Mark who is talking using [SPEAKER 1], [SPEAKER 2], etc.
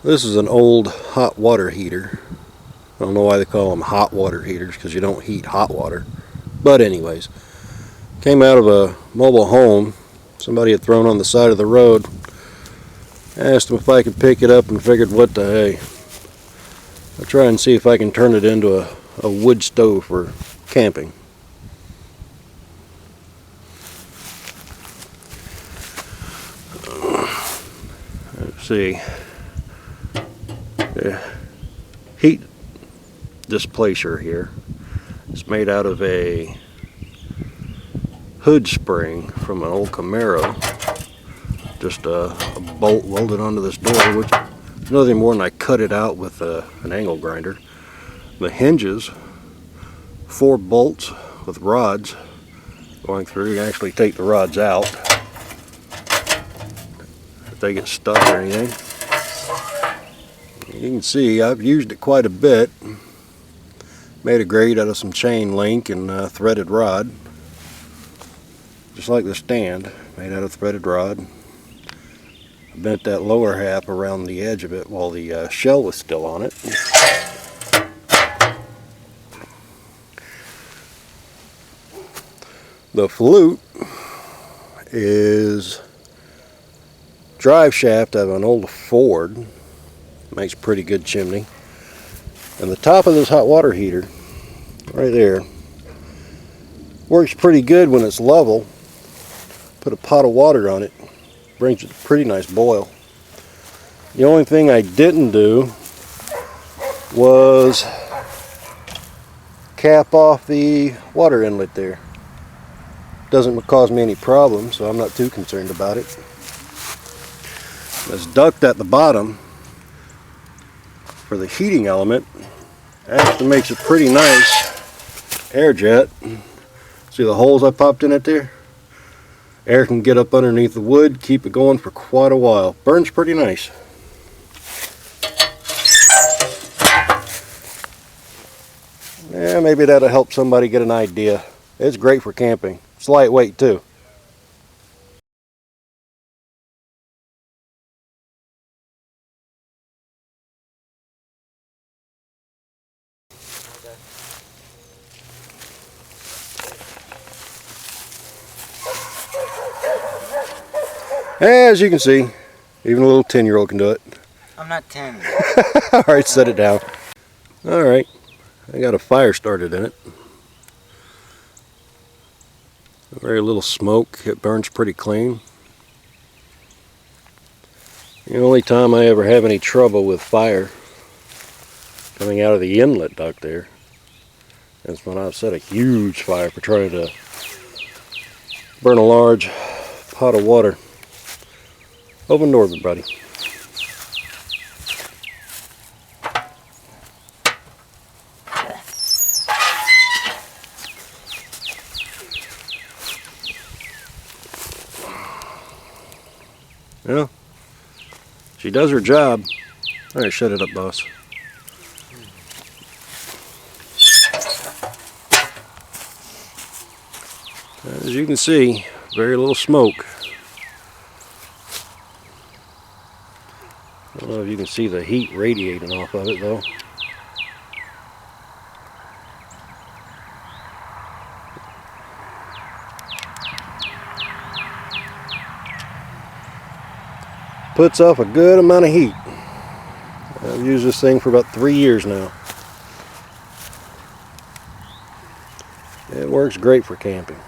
[SPEAKER 1] This is an old hot water heater. I don't know why they call them hot water heaters, because you don't heat hot water. But anyways, came out of a mobile home. Somebody had thrown on the side of the road. Asked them if I could pick it up and figured, what the hey. I'll try and see if I can turn it into a wood stove for camping. Let's see. The heat displacer here is made out of a hood spring from an old Camaro. Just a bolt welded onto this door, which is nothing more than I cut it out with an angle grinder. The hinges, 4 bolts with rods going through. You can actually take the rods out if they get stuck or anything. You can see I've used it quite a bit. Made a grate out of some chain link and threaded rod, just like the stand, made out of threaded rod. I bent that lower half around the edge of it while the shell was still on it. The flute is drive shaft out of an old Ford. Makes a pretty good chimney. And the top of this hot water heater, right there, works pretty good when it's level. Put a pot of water on it, brings it a pretty nice boil. The only thing I didn't do was cap off the water inlet there. Doesn't cause me any problems, so I'm not too concerned about it. This duct at the bottom for the heating element actually makes a pretty nice air jet. See the holes I popped in it there? Air can get up underneath the wood, keep it going for quite a while. Burns pretty nice. Yeah, maybe that'll help somebody get an idea. It's great for camping. It's lightweight too. As you can see, even a little 10-year-old can do it.
[SPEAKER 2] I'm not 10.
[SPEAKER 1] Alright, set it down. Alright, I got a fire started in it. Very little smoke, it burns pretty clean. The only time I ever have any trouble with fire coming out of the inlet duct there is when I've set a huge fire for trying to burn a large pot of water. Open door, everybody. Well, she does her job. All right, shut it up, boss. As you can see, very little smoke. I don't know if you can see the heat radiating off of it though. Puts off a good amount of heat. I've used this thing for about 3 years now. It works great for camping.